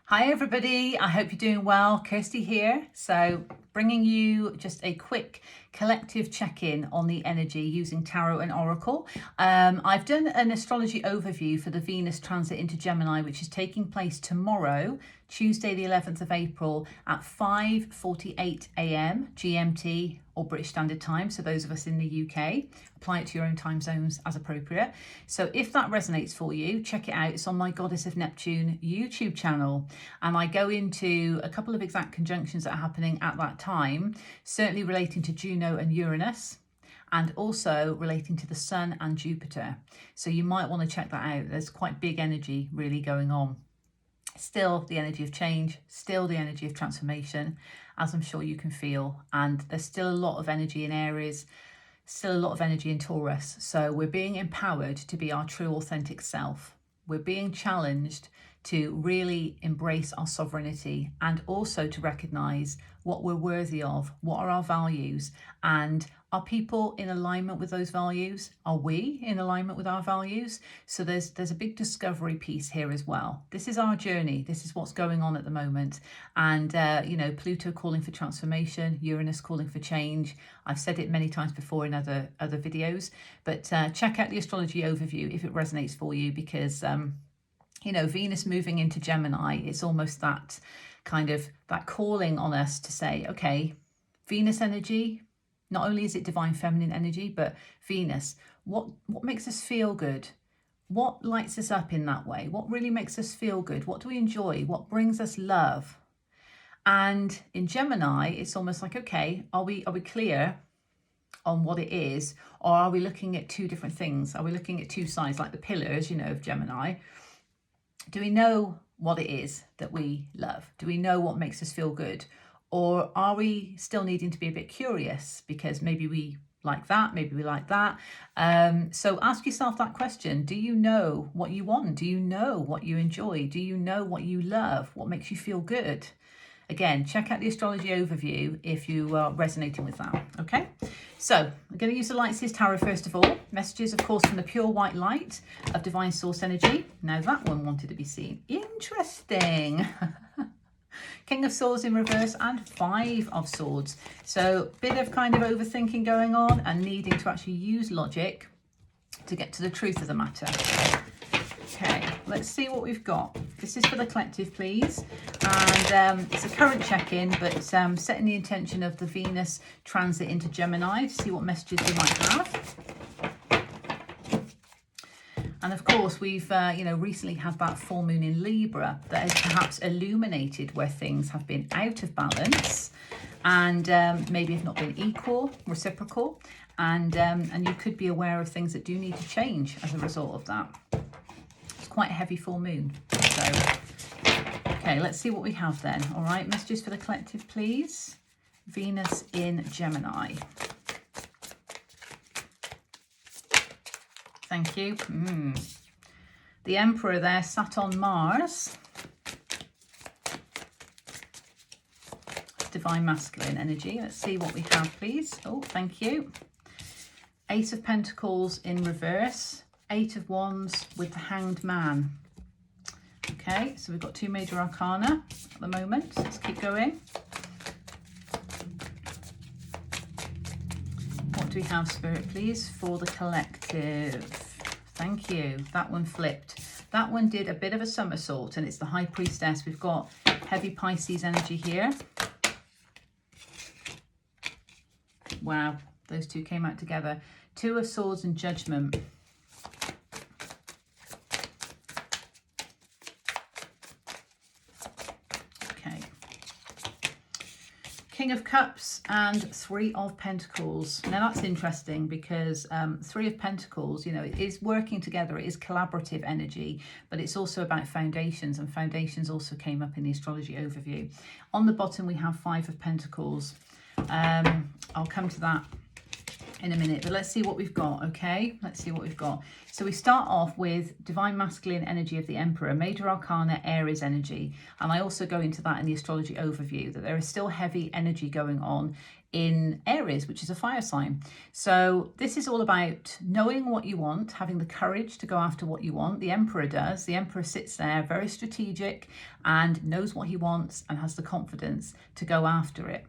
Hi everybody, I hope you're doing well. Kirsty here. So bringing you just a quick collective check-in on the energy using tarot and oracle. I've done an astrology overview for the Venus transit into Gemini, which is taking place tomorrow, Tuesday the 11th of April at 5:48 a.m. GMT or British Standard Time. So those of us in the UK, apply it to your own time zones as appropriate. So if that resonates for you, check it out. It's on my Goddess of Neptune YouTube channel. And I go into a couple of exact conjunctions that are happening at that time, certainly relating to Juno and Uranus, and also relating to the Sun and Jupiter. So you might want to check that out. There's quite big energy really going on. Still the energy of change, still the energy of transformation, as I'm sure you can feel. And there's still a lot of energy in Aries, still a lot of energy in Taurus. So we're being empowered to be our true authentic self. We're being challenged to really embrace our sovereignty and also to recognize what we're worthy of, what are our values, and are people in alignment with those values? Are we in alignment with our values? So there's a big discovery piece here as well. This is our journey. This is what's going on at the moment. And, Pluto calling for transformation, Uranus calling for change. I've said it many times before in other videos, but check out the astrology overview if it resonates for you, because Venus moving into Gemini, it's almost that kind of that calling on us to say, okay, Venus energy, not only is it divine feminine energy, but Venus, what makes us feel good? What lights us up in that way? What really makes us feel good? What do we enjoy? What brings us love? And in Gemini, it's almost like, okay, are we clear on what it is? Or are we looking at two different things? Are we looking at two sides, like the pillars, of Gemini? Do we know what it is that we love? Do we know what makes us feel good? Or are we still needing to be a bit curious because maybe we like that, maybe we like that? So ask yourself that question. Do you know what you want? Do you know what you enjoy? Do you know what you love? What makes you feel good? Again, check out the astrology overview if you are resonating with that, okay? So I'm going to use the Lightseers Tarot first of all. Messages, of course, from the pure white light of divine source energy. Now that one wanted to be seen. Interesting. King of Swords in reverse and Five of Swords. So bit of kind of overthinking going on and needing to actually use logic to get to the truth of the matter. Okay, let's see what we've got. This is for the collective, please. And it's a current check-in, but setting the intention of the Venus transit into Gemini to see what messages we might have. And of course, we've, recently had that full moon in Libra that has perhaps illuminated where things have been out of balance and maybe have not been equal, reciprocal. And you could be aware of things that do need to change as a result of that. It's quite a heavy full moon. So, okay, let's see what we have then. All right, messages for the collective, please. Venus in Gemini. Thank you. The Emperor there sat on Mars. Divine masculine energy. Let's see what we have, please. Oh, thank you. Ace of Pentacles in reverse. Eight of Wands with the Hanged Man. Okay, so we've got two major arcana at the moment. Let's keep going. What do we have, Spirit, please, for the collective? Thank you. That one flipped. That one did a bit of a somersault, and it's the High Priestess. We've got heavy Pisces energy here. Wow, those two came out together. Two of Swords and Judgment. King of Cups and Three of Pentacles. Now that's interesting because Three of Pentacles, it is working together. It is collaborative energy, but it's also about foundations, and foundations also came up in the astrology overview. On the bottom, we have Five of Pentacles. I'll come to that in a minute, but let's see what we've got. Okay, let's see what we've got. So we start off with divine masculine energy of the Emperor, major arcana Aries energy, and I also go into that in the astrology overview, that there is still heavy energy going on in Aries, which is a fire sign. So this is all about knowing what you want, having the courage to go after what you want. The Emperor does. The Emperor sits there very strategic and knows what he wants and has the confidence to go after it.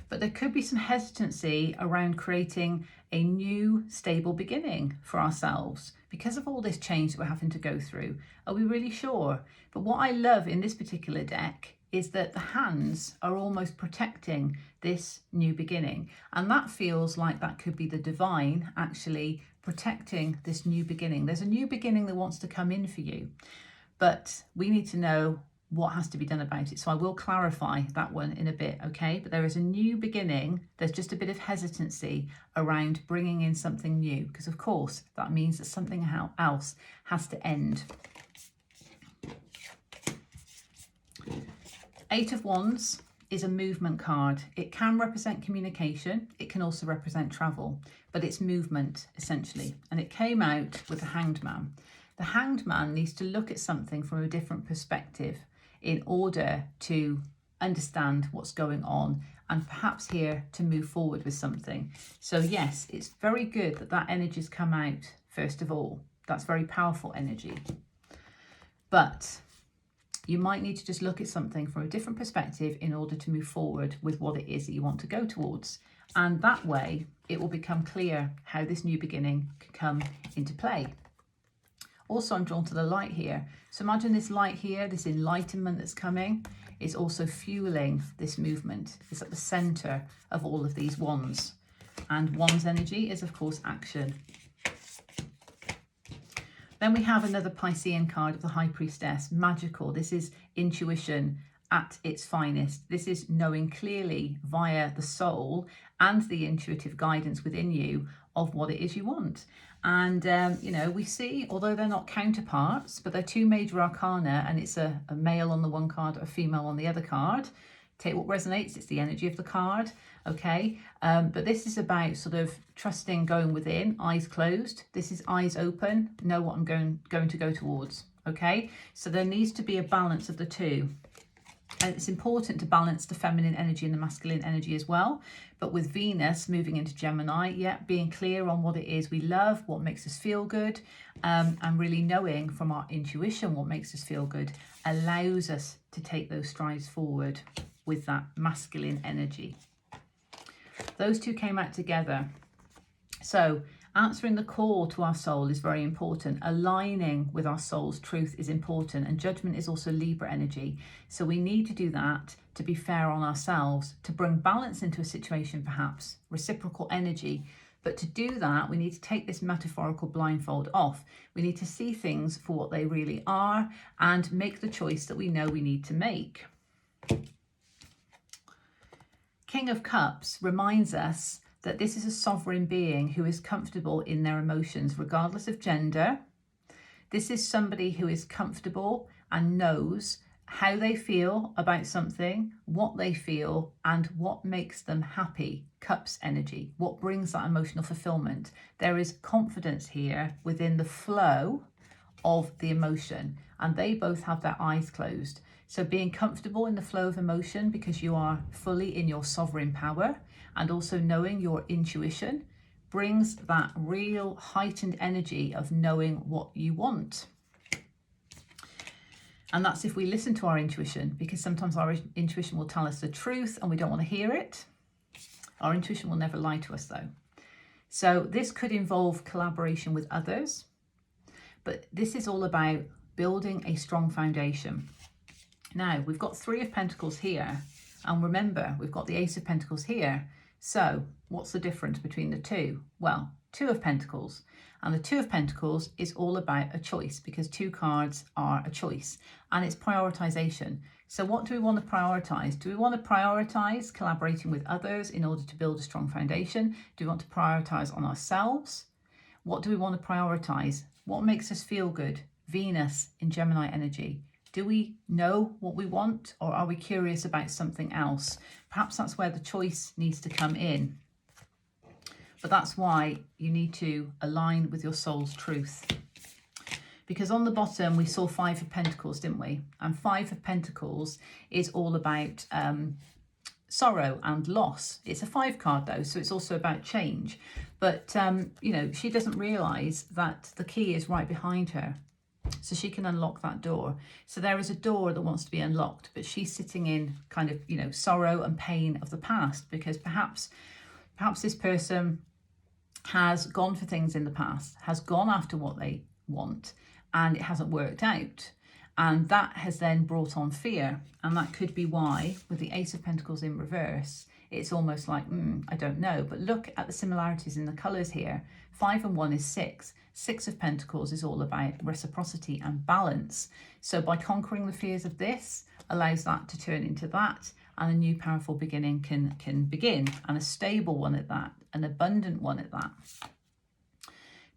But there could be some hesitancy around creating a new stable beginning for ourselves because of all this change that we're having to go through. Are we really sure? But what I love in this particular deck is that the hands are almost protecting this new beginning. And that feels like that could be the divine actually protecting this new beginning. There's a new beginning that wants to come in for you, but we need to know what has to be done about it. So I will clarify that one in a bit, okay? But there is a new beginning. There's just a bit of hesitancy around bringing in something new, because of course that means that something else has to end. Eight of Wands is a movement card. It can represent communication. It can also represent travel, but it's movement essentially. And it came out with the Hanged Man. The Hanged Man needs to look at something from a different perspective in order to understand what's going on and perhaps here to move forward with something. So yes, it's very good that that energy's come out first of all. That's very powerful energy. But you might need to just look at something from a different perspective in order to move forward with what it is that you want to go towards. And that way it will become clear how this new beginning can come into play. Also, I'm drawn to the light here. So imagine this light here, this enlightenment that's coming, is also fueling this movement. It's at the center of all of these wands. And Wands energy is, of course, action. Then we have another Piscean card of the High Priestess, magical. This is intuition at its finest. This is knowing clearly via the soul and the intuitive guidance within you of what it is you want. And, you know, we see, although they're not counterparts, but they're two major arcana, and it's a male on the one card, a female on the other card. Take what resonates, it's the energy of the card, okay? But this is about sort of trusting, going within, eyes closed. This is eyes open, know what I'm going to go towards, okay? So there needs to be a balance of the two. And it's important to balance the feminine energy and the masculine energy as well. But with Venus moving into Gemini, yeah, being clear on what it is we love, what makes us feel good, and really knowing from our intuition what makes us feel good allows us to take those strides forward with that masculine energy. Those two came out together. So answering the call to our soul is very important. Aligning with our soul's truth is important. And judgment is also Libra energy. So we need to do that to be fair on ourselves, to bring balance into a situation, perhaps reciprocal energy. But to do that, we need to take this metaphorical blindfold off. We need to see things for what they really are and make the choice that we know we need to make. King of Cups reminds us that this is a sovereign being who is comfortable in their emotions, regardless of gender. This is somebody who is comfortable and knows how they feel about something, what they feel, and what makes them happy. Cups energy, what brings that emotional fulfillment. There is confidence here within the flow of the emotion, and they both have their eyes closed. So being comfortable in the flow of emotion because you are fully in your sovereign power, and also knowing your intuition brings that real heightened energy of knowing what you want. And that's if we listen to our intuition, because sometimes our intuition will tell us the truth and we don't want to hear it. Our intuition will never lie to us though. So this could involve collaboration with others, but this is all about building a strong foundation. Now we've got Three of Pentacles here, and remember we've got the Ace of Pentacles here. So what's the difference between the two? Well, Two of Pentacles, and the Two of Pentacles is all about a choice, because two cards are a choice and it's prioritization. So what do we want to prioritize? Do we want to prioritize collaborating with others in order to build a strong foundation? Do we want to prioritize on ourselves? What do we want to prioritize? What makes us feel good? Venus in Gemini energy. Do we know what we want, or are we curious about something else? Perhaps that's where the choice needs to come in. But that's why you need to align with your soul's truth. Because on the bottom, we saw 5 of Pentacles, didn't we? And 5 of Pentacles is all about sorrow and loss. It's a 5 card though, so it's also about change. But, you know, she doesn't realise that the key is right behind her. So she can unlock that door. So there is a door that wants to be unlocked, but she's sitting in kind of, you know, sorrow and pain of the past, because perhaps this person has gone for things in the past, has gone after what they want, and it hasn't worked out. And that has then brought on fear. And that could be why, with the Ace of Pentacles in reverse, it's almost like, I don't know. But look at the similarities in the colours here. 5 and 1 is 6. 6 of Pentacles is all about reciprocity and balance. So by conquering the fears of this, allows that to turn into that, and a new powerful beginning can begin, and a stable one at that, an abundant one at that.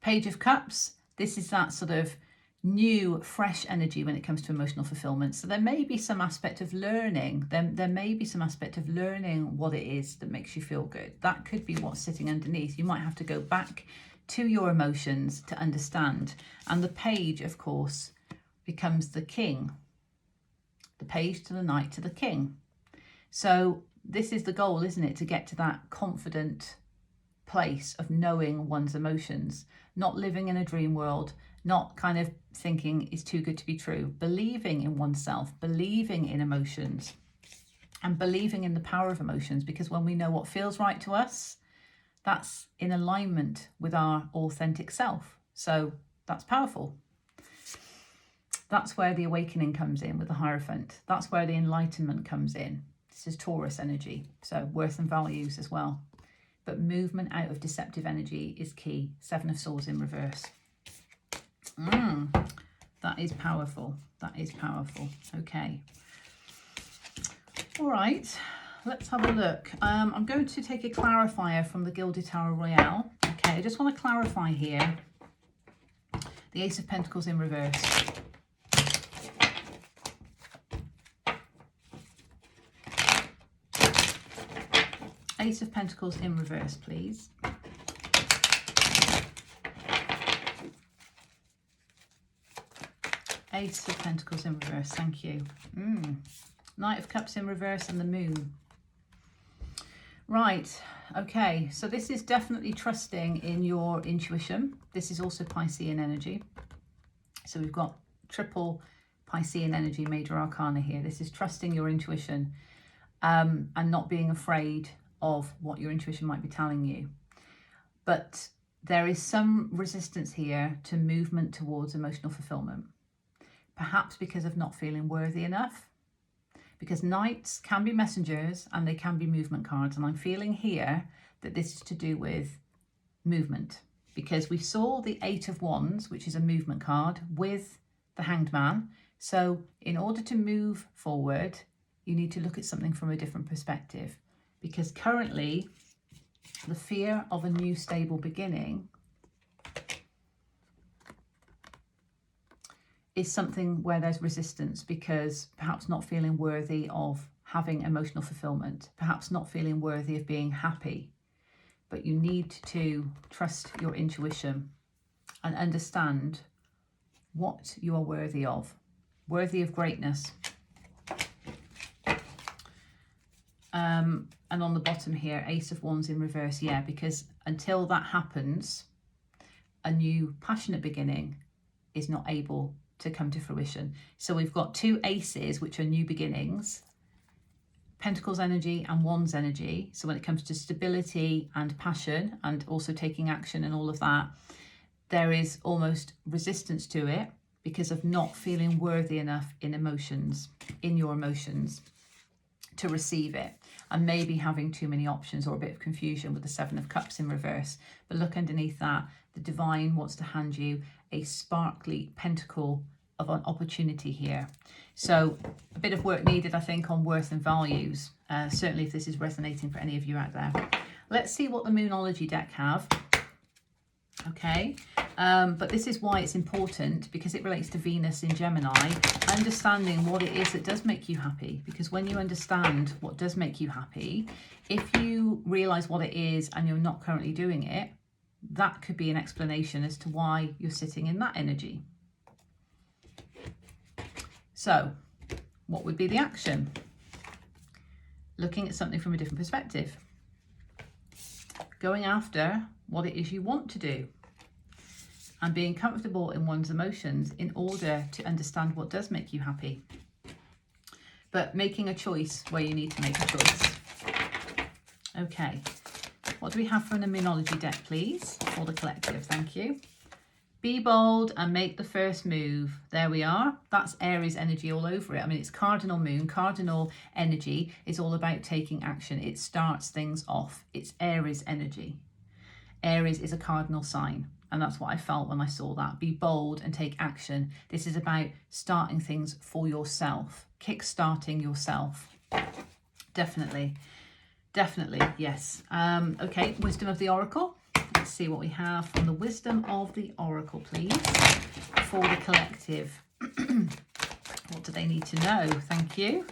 Page of Cups, this is that sort of new, fresh energy when it comes to emotional fulfillment. So there may be some aspect of learning. There may be some aspect of learning what it is that makes you feel good. That could be what's sitting underneath. You might have to go back to your emotions to understand. And the page, of course, becomes the king. The page to the knight to the king. So this is the goal, isn't it? To get to that confident place of knowing one's emotions, not living in a dream world, not kind of thinking it's too good to be true, believing in oneself, believing in emotions, and believing in the power of emotions, because when we know what feels right to us, that's in alignment with our authentic self. So that's powerful. That's where the awakening comes in with the Hierophant. That's where the enlightenment comes in. This is Taurus energy, so worth and values as well. But movement out of deceptive energy is key. 7 of Swords in reverse. That is powerful. That is powerful. Okay. All right. Let's have a look. I'm going to take a clarifier from the Gilded Tarot Royale. Okay, I just want to clarify here. The Ace of Pentacles in reverse. Ace of Pentacles in reverse, please. Ace of Pentacles in reverse, thank you. Knight of Cups in reverse and the Moon. Right, okay, so this is definitely trusting in your intuition. This is also Piscean energy. So we've got triple Piscean energy, major arcana here. This is trusting your intuition and not being afraid of what your intuition might be telling you. But there is some resistance here to movement towards emotional fulfillment. Perhaps because of not feeling worthy enough. Because knights can be messengers and they can be movement cards. And I'm feeling here that this is to do with movement. Because we saw the 8 of Wands, which is a movement card, with the Hanged Man. So in order to move forward, you need to look at something from a different perspective. Because currently, the fear of a new stable beginning is something where there's resistance, because perhaps not feeling worthy of having emotional fulfillment, perhaps not feeling worthy of being happy. But you need to trust your intuition and understand what you are worthy of greatness. And on the bottom here, Ace of Wands in reverse, yeah, because until that happens, a new passionate beginning is not able to come to fruition. So we've got 2 aces, which are new beginnings, Pentacles energy and Wands energy. So when it comes to stability and passion and also taking action and all of that, there is almost resistance to it because of not feeling worthy enough in emotions, in your emotions, to receive it, and maybe having too many options or a bit of confusion with the 7 of Cups in reverse. But look underneath that, the divine wants to hand you a sparkly pentacle of an opportunity here. So a bit of work needed, I think, on worth and values, certainly if this is resonating for any of you out there. Let's see what the Moonology deck have. Okay, but this is why it's important, because it relates to Venus in Gemini, understanding what it is that does make you happy. Because when you understand what does make you happy, if you realize what it is and you're not currently doing it, that could be an explanation as to why you're sitting in that energy. So what would be the action? Looking at something from a different perspective. Going after what it is you want to do, and being comfortable in one's emotions in order to understand what does make you happy. But making a choice where you need to make a choice. Okay, what do we have from the Numerology deck, please? For the collective, thank you. Be bold and make the first move. There we are. That's Aries energy all over it. I mean, it's cardinal moon. Cardinal energy is all about taking action. It starts things off. It's Aries energy. Aries is a cardinal sign. And that's what I felt when I saw that. Be bold and take action. This is about starting things for yourself. Kick-starting yourself. Definitely. Definitely, yes. Okay, Wisdom of the Oracle. Let's see what we have from the Wisdom of the Oracle, please, for the collective. What do they need to know? Thank you.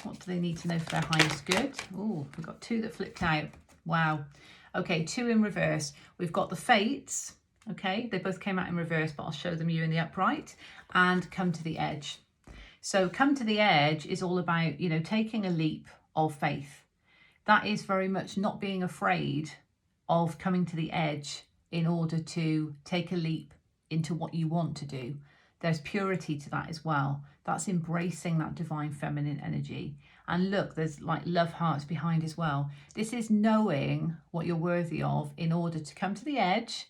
What do they need to know for their highest good? Oh, we've got two that flipped out. Wow. Okay, two in reverse. We've got the Fates. Okay, they both came out in reverse, but I'll show them you in the upright. And Come to the Edge. So Come to the Edge is all about, you know, taking a leap of faith. That is very much not being afraid of coming to the edge in order to take a leap into what you want to do. There's purity to that as well. That's embracing that divine feminine energy. And look, there's like love hearts behind as well. This is knowing what you're worthy of in order to come to the edge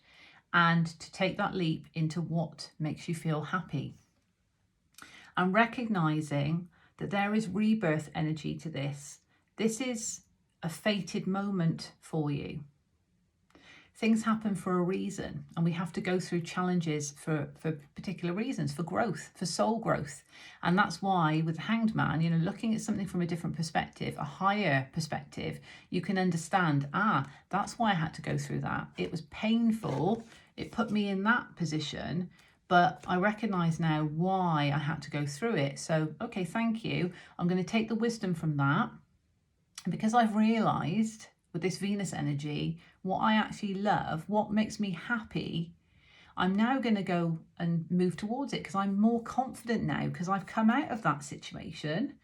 and to take that leap into what makes you feel happy. And recognizing that there is rebirth energy to this. This is a fated moment for you. Things happen for a reason, and we have to go through challenges for particular reasons, for growth, for soul growth. And that's why with the Hanged Man, you know, looking at something from a different perspective, a higher perspective, you can understand, that's why I had to go through that. It was painful. It put me in that position, but I recognize now why I had to go through it. So, okay, thank you. I'm going to take the wisdom from that. And because I've realized with this Venus energy, what I actually love, what makes me happy, I'm now going to go and move towards it because I'm more confident now because I've come out of that situation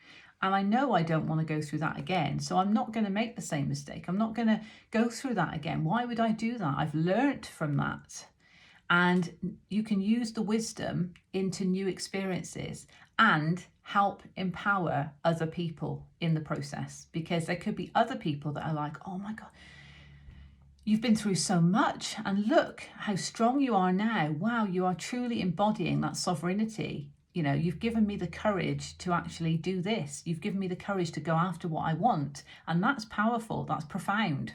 and I know I don't want to go through that again. So I'm not going to make the same mistake. I'm not going to go through that again. Why would I do that? I've learnt from that. And you can use the wisdom into new experiences and help empower other people in the process, because there could be other people that are like, oh my God, you've been through so much and look how strong you are now. Wow, you are truly embodying that sovereignty. You know, you've given me the courage to actually do this. You've given me the courage to go after what I want. And that's powerful. That's profound.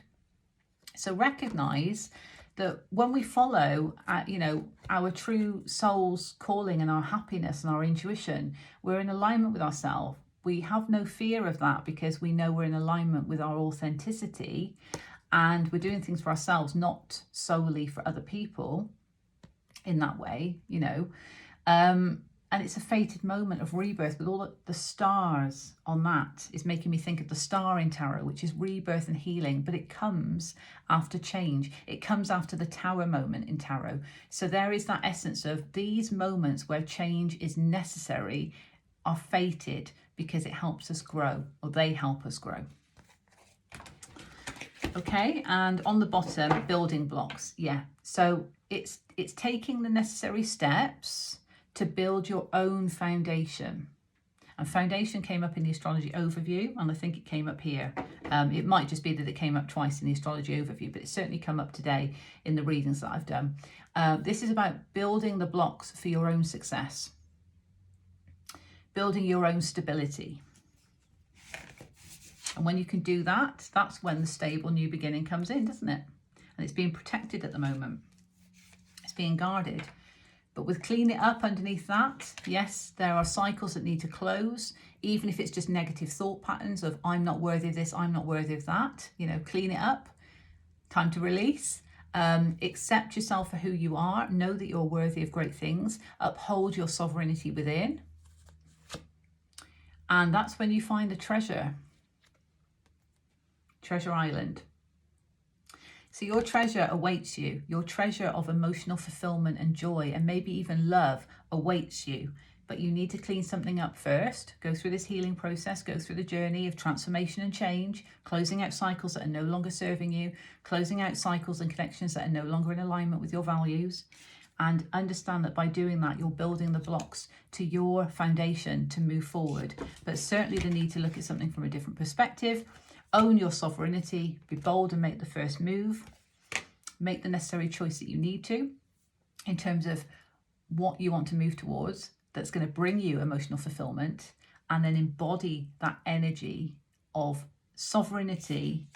So recognize that when we follow, our true soul's calling and our happiness and our intuition, we're in alignment with ourselves. We have no fear of that because we know we're in alignment with our authenticity and we're doing things for ourselves, not solely for other people in that way, you know. And it's a fated moment of rebirth with all the stars on that is making me think of the star in tarot, which is rebirth and healing, but it comes after change. It comes after the tower moment in tarot. So there is that essence of these moments where change is necessary are fated because it helps us grow, or they help us grow. Okay, and on the bottom, building blocks. Yeah, so it's taking the necessary steps to build your own foundation. And foundation came up in the astrology overview, and I think it came up here. It might just be that it came up twice in the astrology overview, but it's certainly come up today in the readings that I've done. This is about building the blocks for your own success, building your own stability. And when you can do that, that's when the stable new beginning comes in, doesn't it? And it's being protected at the moment. It's being guarded. But with clean it up underneath that, yes, there are cycles that need to close, even if it's just negative thought patterns of I'm not worthy of this, I'm not worthy of that. You know, clean it up, time to release. Accept yourself for who you are. Know that you're worthy of great things. Uphold your sovereignty within. And that's when you find the treasure. Treasure Island. So your treasure awaits you. Your treasure of emotional fulfillment and joy, and maybe even love, awaits you. But you need to clean something up first. Go through this healing process. Go through the journey of transformation and change. Closing out cycles that are no longer serving you. Closing out cycles and connections that are no longer in alignment with your values. And understand that by doing that, you're building the blocks to your foundation to move forward. But certainly the need to look at something from a different perspective. Own your sovereignty, be bold and make the first move. Make the necessary choice that you need to in terms of what you want to move towards that's going to bring you emotional fulfillment, and then embody that energy of sovereignty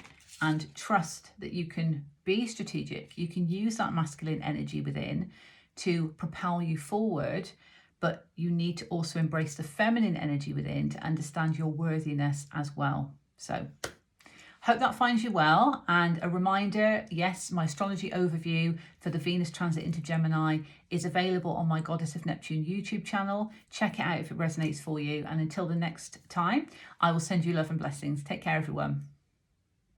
and trust that you can be strategic. You can use that masculine energy within to propel you forward, but you need to also embrace the feminine energy within to understand your worthiness as well. So hope that finds you well. And a reminder, yes, my astrology overview for the Venus transit into Gemini is available on my Goddess of Neptune YouTube channel. Check it out if it resonates for you. And until the next time, I will send you love and blessings. Take care, everyone.